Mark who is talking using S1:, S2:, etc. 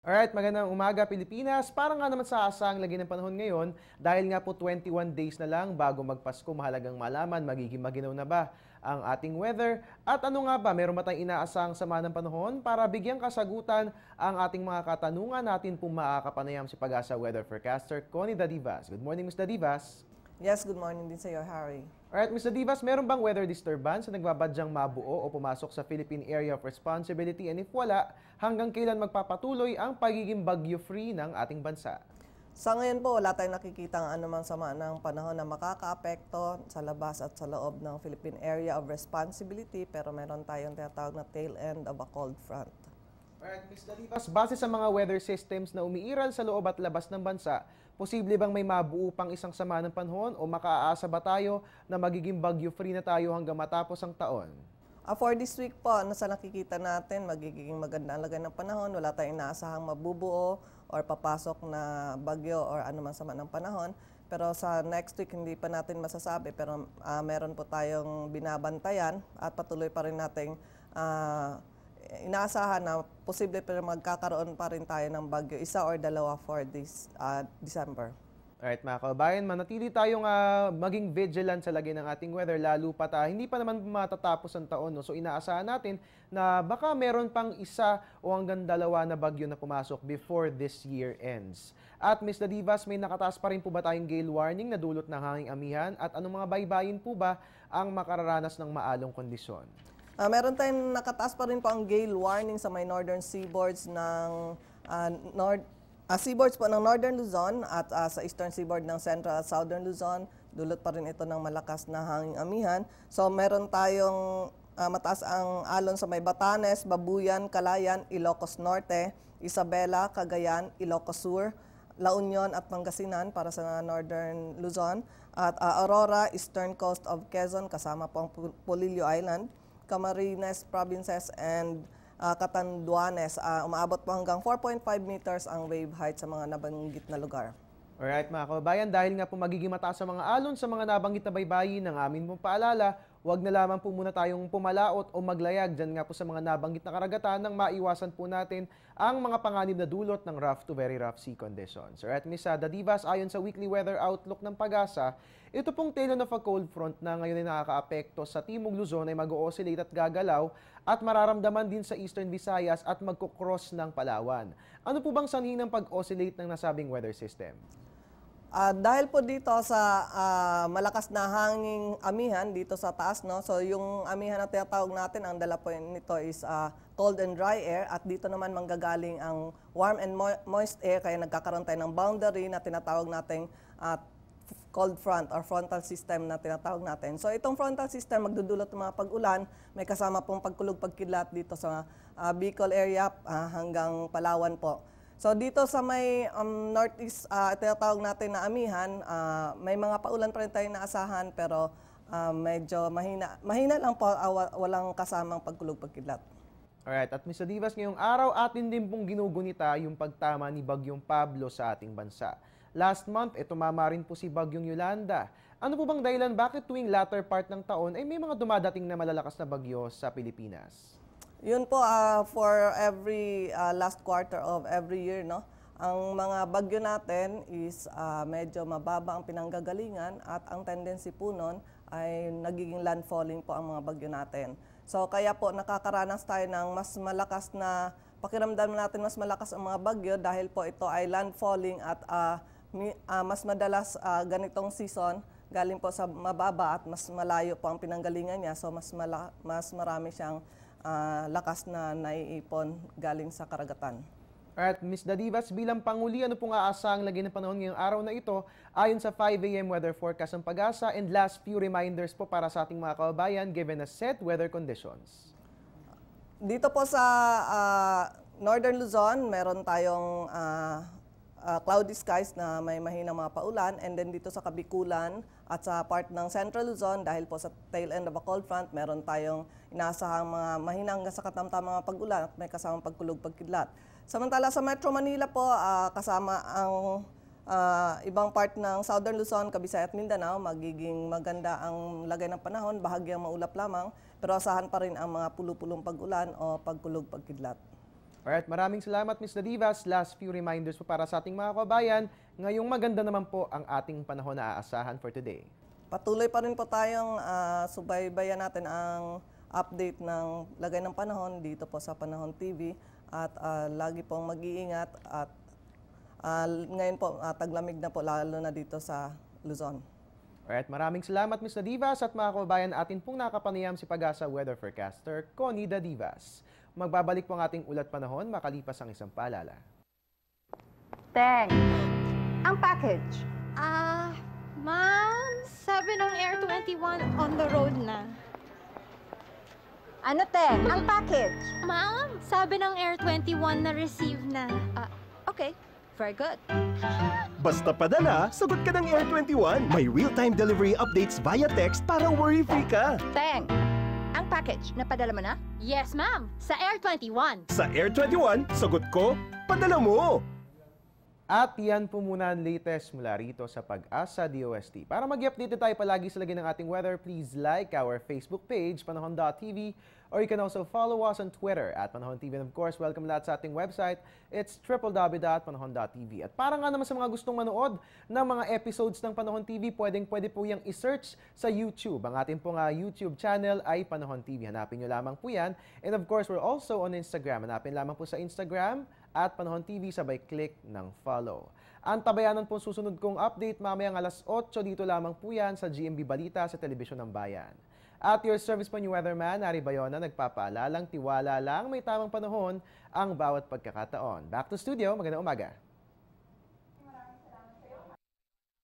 S1: Alright, magandang umaga Pilipinas. Parang nga naman sa asang lagi ng panahon ngayon dahil nga po 21 days na lang bago magpasko, mahalagang malaman magiging maginaw na ba ang ating weather at ano nga ba, meron ba tayong inaasang sama ng panahon para bigyang kasagutan ang ating mga katanungan natin pong makakapanayam si Pag-asa Weather Forecaster Connie Dadivas. Good morning, Ms. Dadivas.
S2: Yes, good morning din sa iyo, Harry.
S1: Alright, Ms. Dadivas, meron bang weather disturbance na nagbabadyang mabuo o pumasok sa Philippine Area of Responsibility? And if wala, hanggang kailan magpapatuloy ang pagiging bagyo-free ng ating bansa?
S2: Sa ngayon po, wala tayong nakikita ang anumang sama ng panahon na makakaapekto sa labas at sa loob ng Philippine Area of Responsibility, pero meron tayong tinatawag na tail end of a cold front.
S1: Alright, Ms. Dadivas, base sa mga weather systems na umiiral sa loob at labas ng bansa, posible bang may mabuo pang isang sama ng panahon o makaaasa ba tayo na magiging bagyo-free na tayo hanggang matapos ang taon?
S2: For this week po, sa nakikita natin, magiging maganda ang lagay ng panahon. Wala tayong inaasahang mabubuo or papasok na bagyo or anumang sama ng panahon. Pero sa next week, hindi pa natin masasabi. Pero meron po tayong binabantayan at patuloy pa rin nating inaasahan na posible pero magkakaroon pa rin tayo ng bagyo, isa or dalawa for this December.
S1: Alright mga kababayan, manatili tayong maging vigilant sa lagay ng ating weather, lalo pa hindi pa naman matatapos ang taon. No? So inaasahan natin na baka meron pang isa o hanggang dalawa na bagyo na pumasok before this year ends. At Ms. Dadivas, may nakataas pa rin po ba tayong gale warning na dulot ng hanging amihan? At anong mga baybayin po ba ang makararanas ng maalong kondisyon?
S2: Meron tayong nakataas pa rin po ang gale warning sa may northern seaboards ng seaboards po ng northern Luzon at sa eastern seaboard ng central at southern Luzon. Dulot pa rin ito ng malakas na hanging amihan. So meron tayong mataas ang alon sa may Batanes, Babuyan, Calayan, Ilocos Norte, Isabela, Cagayan, Ilocos Sur, La Union at Pangasinan para sa northern Luzon. At Aurora, eastern coast of Quezon kasama po ang Polillo Island, Camarines Provinces and Catanduanes. Umaabot po hanggang 4.5 meters ang wave height sa mga nabanggit na lugar.
S1: Alright mga kababayan, dahil nga po magiging mataas sa mga alon sa mga nabanggit na baybayin ng amin pong paalala, huwag na lamang po muna tayong pumalaot o maglayag dyan nga po sa mga nabanggit na karagatan nang maiwasan po natin ang mga panganib na dulot ng rough to very rough sea conditions. Alright, Ms. Dadivas, ayon sa weekly weather outlook ng Pag-asa, ito pong tail end of a cold front na ngayon ay nakakaapekto sa Timog Luzon ay mag-o-oscillate at gagalaw at mararamdaman din sa Eastern Visayas at magkukross ng Palawan. Ano po bang sanhi ng pag-oscillate ng nasabing weather system?
S2: Dahil po dito sa malakas na hanging amihan dito sa taas, no? So yung amihan na tinatawag natin, ang dala po nito is cold and dry air at dito naman manggagaling ang warm and moist air kaya nagkakaroon tayo ng boundary na tinatawag nating cold front or frontal system na tinatawag natin. So itong frontal system magdudulot ng mga pag-ulan, may kasama pong pagkulog pagkidlat dito sa Bicol area hanggang Palawan po. So dito sa may northeast, tinatawag natin na amihan, may mga paulan pa rin tayong naasahan pero medyo mahina lang po, walang kasamang pagkulog pagkidlat.
S1: Alright, at Ms. Dadivas, ngayong araw atin din pong ginugunita yung pagtama ni Bagyong Pablo sa ating bansa. Last month, tumama rin po si Bagyong Yolanda. Ano po bang dahilan bakit tuwing latter part ng taon ay may mga dumadating na malalakas na bagyo sa Pilipinas?
S2: Yun po, for every last quarter of every year, no? Ang mga bagyo natin is medyo mababa ang pinanggagalingan at ang tendency po nun ay nagiging landfalling po ang mga bagyo natin. So kaya po nakakaranas tayo ng mas malakas na, pakiramdam natin mas malakas ang mga bagyo dahil po ito ay landfalling at mas madalas ganitong season galing po sa mababa at mas malayo po ang pinanggalingan niya. So mas marami siyang lakas na naiipon galing sa karagatan.
S1: Alright, Ms. Dadivas, bilang Panguli, ano pong aasahang lagay ng panahon ngayong araw na ito ayon sa 5 AM weather forecast ng Pag-asa and last few reminders po para sa ating mga kababayan given a set weather conditions?
S2: Dito po sa Northern Luzon, meron tayong cloudy skies na may mahinang mga paulan, and then dito sa Kabikulan at sa part ng Central Luzon dahil po sa tail end of a cold front, meron tayong inaasahang mga mahinang hanggang sa katamtamang mga pag-ulan at may kasamang pagkulog pagkidlat. Samantala sa Metro Manila po, kasama ang ibang part ng Southern Luzon, Cavite at Mindanao, magiging maganda ang lagay ng panahon, bahagyang maulap lamang, pero asahan pa rin ang mga pulupulong pag-ulan o pagkulog pagkidlat.
S1: Alright, maraming salamat Ms. Nadivas. Last few reminders po para sa ating mga kababayan. Ngayong maganda naman po ang ating panahon na aasahan for today.
S2: Patuloy pa rin po tayong subaybayan natin ang update ng lagay ng panahon dito po sa Panahon TV at lagi pong mag-iingat at ngayon po taglamig na po lalo na dito sa Luzon.
S1: Alright, maraming salamat Ms. Nadivas at mga kababayan, atin pong nakapanayam si Pag-asa Weather Forecaster, Connie Dadivas. Magbabalik po ang ating ulat panahon makalipas ang isang paalala.
S3: Teng, ang package.
S4: Ma'am, sabi ng Air 21 on the road na.
S3: Ano, Teng? Ang package.
S4: Ma'am, sabi ng Air 21 na receive na.
S3: Okay, very good.
S5: Basta padala, sagot ka ng Air 21. May real-time delivery updates via text para worry-free ka.
S3: Teng, ang package, napadala mo na?
S4: Yes, ma'am, sa Air 21.
S5: Sa Air 21, sagot ko, padala mo.
S1: At yan po muna ang latest mula rito sa Pag-asa DOST. Para mag-update tayo palagi sa lagay ng ating weather, please like our Facebook page, panahon.tv, or you can also follow us on Twitter at Panahon TV. And of course, welcome lahat sa ating website. It's www.panahon.tv. At para nga naman sa mga gustong manood ng mga episodes ng Panahon TV, pwede po yung isearch sa YouTube. Ang ating pong YouTube channel ay Panahon TV. Hanapin nyo lamang po yan. And of course, we're also on Instagram. Hanapin lamang po sa Instagram at Panahon TV, sabay click ng follow. Ang tabayanan po susunod kong update mamayang alas 8 dito lamang po yan sa GMB Balita sa Telebisyon ng Bayan. At your service po ni Weatherman, Ari Bayona, nagpapaalalang tiwala lang may tamang panahon ang bawat pagkakataon. Back to studio, magandang umaga.